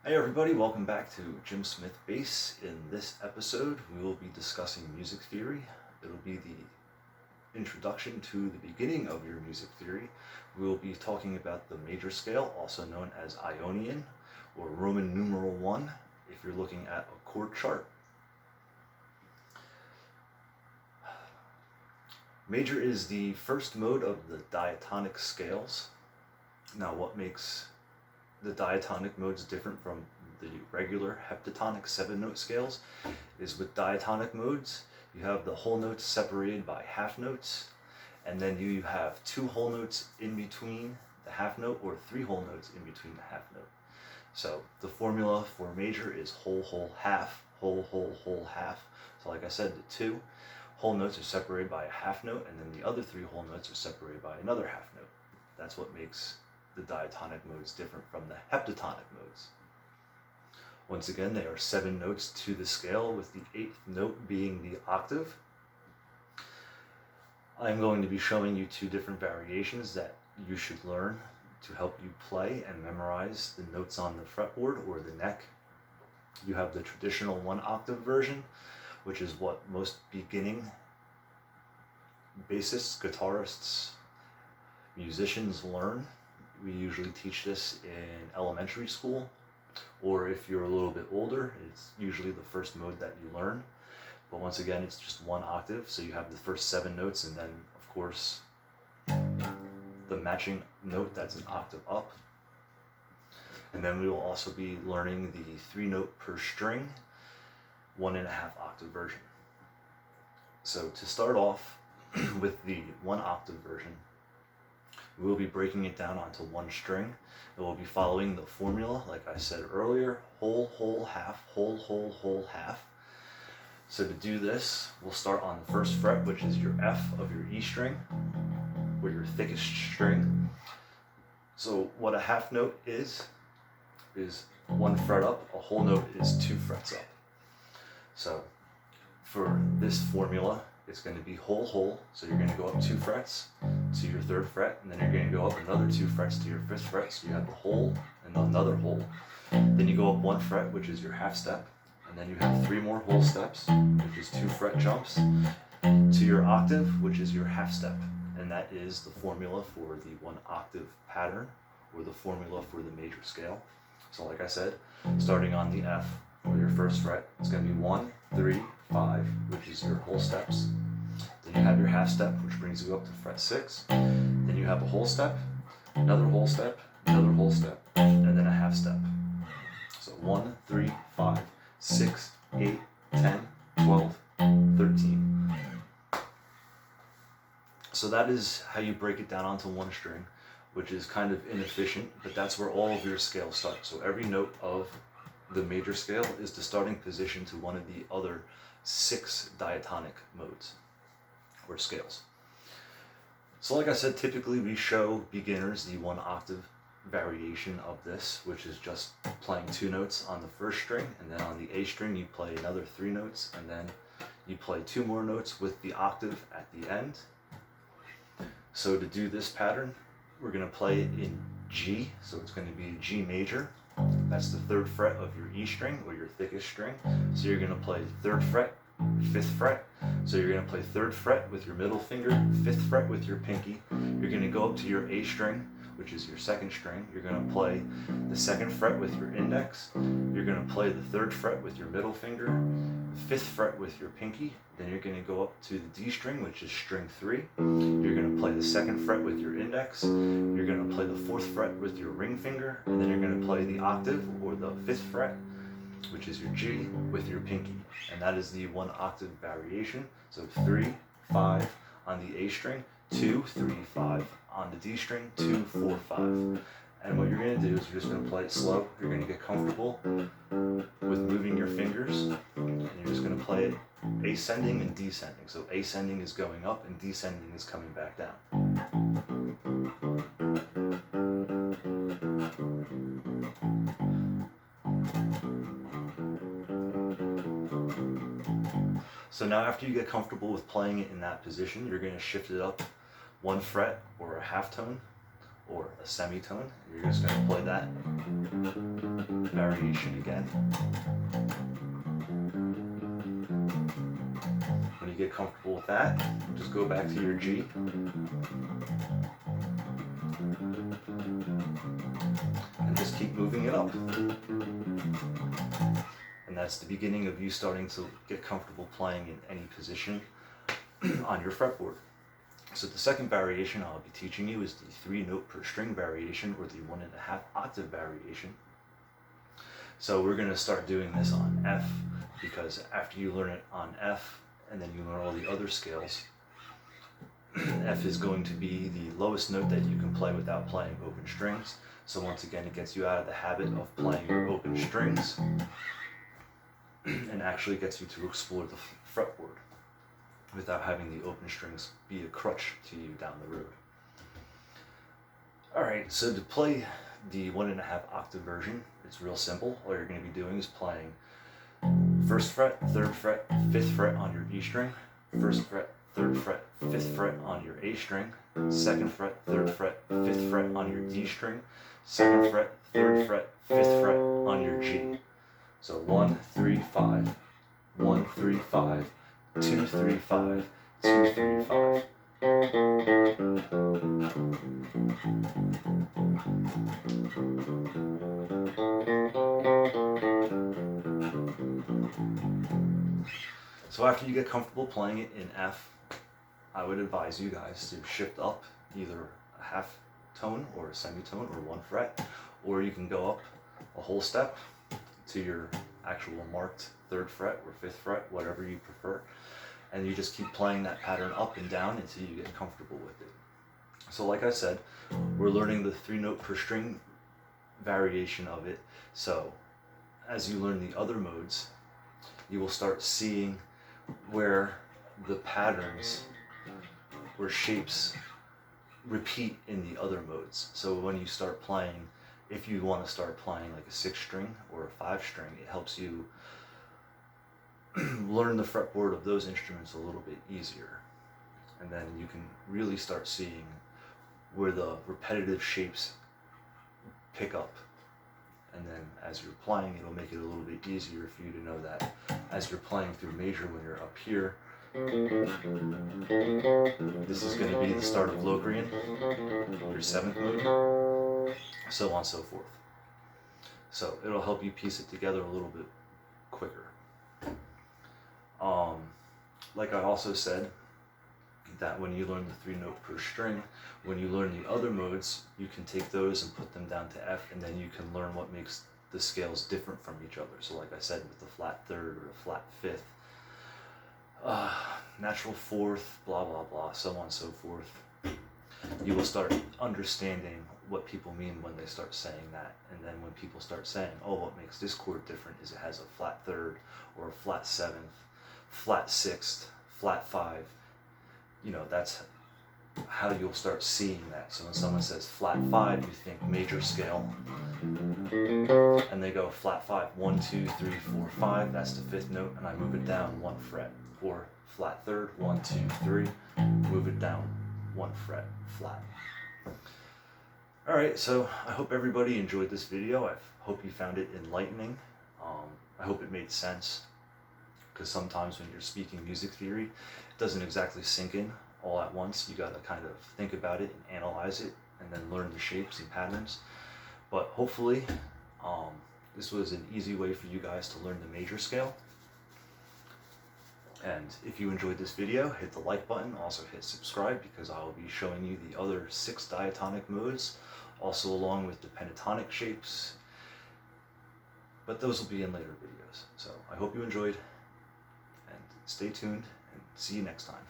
Hey everybody, welcome back to Jimsmithbass. In this episode, we will be discussing music theory. It'll be the introduction to the beginning of your music theory. We will be talking about the major scale, also known as Ionian, or Roman numeral 1, if you're looking at a chord chart. Major is the first mode of the diatonic scales. Now, what makes the diatonic modes different from the regular heptatonic 7-note scales is with diatonic modes, you have the whole notes separated by half notes, and then you have 2 whole notes in between the half note or 3 whole notes in between the half note. So the formula for major is whole, whole, half, whole, whole, whole, half. So like I said, the 2 whole notes are separated by a half note, and then the other 3 whole notes are separated by another half note. That's what makes the diatonic modes different from the heptatonic modes. Once again, they are 7 notes to the scale, with the 8th note being the octave. I'm going to be showing you 2 different variations that you should learn to help you play and memorize the notes on the fretboard or the neck. You have the traditional 1 octave version, which is what most beginning bassists, guitarists, musicians learn. We usually teach this in elementary school, or if you're a little bit older, it's usually the first mode that you learn. But once again, it's just 1 octave, so you have the first 7 notes, and then, of course, the matching note that's an octave up. And then we will also be learning the 3-note per string, 1.5 octave version. So to start off with the 1 octave version, we will be breaking it down onto 1 string. It will be following the formula, like I said earlier, whole, whole, half, whole, whole, whole, half. So to do this, we'll start on the 1st fret, which is your F of your E string, or your thickest string. So what a half note is 1 fret up, a whole note is 2 frets up. So for this formula, it's going to be whole, whole, so you're going to go up 2 frets to your 3rd fret, and then you're going to go up another 2 frets to your 5th fret, so you have the whole and another whole. Then you go up 1 fret, which is your half step, and then you have 3 more whole steps, which is 2 fret jumps, to your octave, which is your half step. And that is the formula for the 1 octave pattern, or the formula for the major scale. So like I said, starting on the F, or your 1st fret, it's going to be 1, 3, 5, which is your whole steps. Then you have your half step, which brings you up to fret 6. Then you have a whole step, another whole step, another whole step, and then a half step. So 1, 3, 5, 6, 8, 10, 12, 13. So that is how you break it down onto 1 string, which is kind of inefficient, but that's where all of your scales start. So every note of the major scale is the starting position to one of the other 6 diatonic modes or scales. So like I said, typically we show beginners the 1 octave variation of this, which is just playing 2 notes on the 1st string, and then on the A string you play another 3 notes, and then you play 2 more notes with the octave at the end. So to do this pattern, we're going to play it in G, so it's going to be G major. That's the 3rd fret of your E string, or your thickest string. So you're going to play 3rd fret, 5th fret. So you're going to play 3rd fret with your middle finger, 5th fret with your pinky. You're going to go up to your A string, which is your 2nd string. You're going to play the 2nd fret with your index. You're going to play the 3rd fret with your middle finger, 5th fret with your pinky. Then you're going to go up to the D string, which is string 3. You're going to play the 2nd fret with your index. You're going to play the 4th fret with your ring finger, and then you're going to play the octave, or the 5th fret, which is your G, with your pinky. And that is the 1 octave variation. So 3, 5 on the A string, 2, 3, 5 on the D string, 2, 4, 5. And what you're going to do is you're just going to play it slow. You're going to get comfortable with moving your fingers, and you're just going to play it ascending and descending. So ascending is going up and descending is coming back down. So now after you get comfortable with playing it in that position, you're going to shift it up 1 fret or a half tone or a semitone. You're just going to play that. variation again. When you get comfortable with that, just go back to your G. And just keep moving it up. And that's the beginning of you starting to get comfortable playing in any position on your fretboard. So the second variation I'll be teaching you is the 3-note per string variation, or the 1.5 octave variation. So we're going to start doing this on F, because after you learn it on F, and then you learn all the other scales, F is going to be the lowest note that you can play without playing open strings. So once again, it gets you out of the habit of playing your open strings and actually gets you to explore the fretboard without having the open strings be a crutch to you down the road. Alright, so to play the 1.5 octave version, it's real simple. All you're going to be doing is playing 1st fret, 3rd fret, 5th fret on your E string, 1st fret, 3rd fret, 5th fret on your A string, 2nd fret, 3rd fret, 5th fret on your D string, 2nd fret, 3rd fret, 5th fret on your G. So 1, 3, 5, 1, 3, 5, 2, 3, 5, 2, 3, 5. So after you get comfortable playing it in F, I would advise you guys to shift up either a half tone or a semitone or 1 fret, or you can go up a whole step to your actual marked 3rd fret or 5th fret, whatever you prefer, and you just keep playing that pattern up and down until you get comfortable with it. So like I said, we're learning the 3-note per string variation of it. So as you learn the other modes, you will start seeing where the patterns or shapes repeat in the other modes. So when you start playing, if you want to start playing like a 6 string or a 5 string, it helps you learn the fretboard of those instruments a little bit easier. And then you can really start seeing where the repetitive shapes pick up. And then as you're playing, it'll make it a little bit easier for you to know that as you're playing through major, when you're up here, this is going to be the start of Locrian, your 7th mode, so on and so forth. So it'll help you piece it together a little bit quicker. Like I also said, that when you learn the 3-note per string, when you learn the other modes, you can take those and put them down to F, and then you can learn what makes the scales different from each other. So like I said, with the flat 3rd or a flat 5th, natural 4th, blah blah blah, so on and so forth, you will start understanding what people mean when they start saying that. And then when people start saying, oh, what makes this chord different is it has a flat 3rd or a flat 7th, flat 6th, flat 5, you know, that's how you'll start seeing that. So when someone says flat 5, you think major scale, and they go flat 5, 1, 2, 3, 4, 5, that's the 5th note, and I move it down 1 fret. Or flat 3rd, 1, 2, 3, move it down 1 fret, flat. Alright, so I hope everybody enjoyed this video. I hope you found it enlightening. I hope it made sense, because sometimes when you're speaking music theory, it doesn't exactly sink in all at once. You got to kind of think about it and analyze it, and then learn the shapes and patterns. But hopefully this was an easy way for you guys to learn the major scale. And if you enjoyed this video, hit the like button, also hit subscribe, because I will be showing you the other 6 diatonic modes, also along with the pentatonic shapes, but those will be in later videos. So I hope you enjoyed, and stay tuned, and see you next time.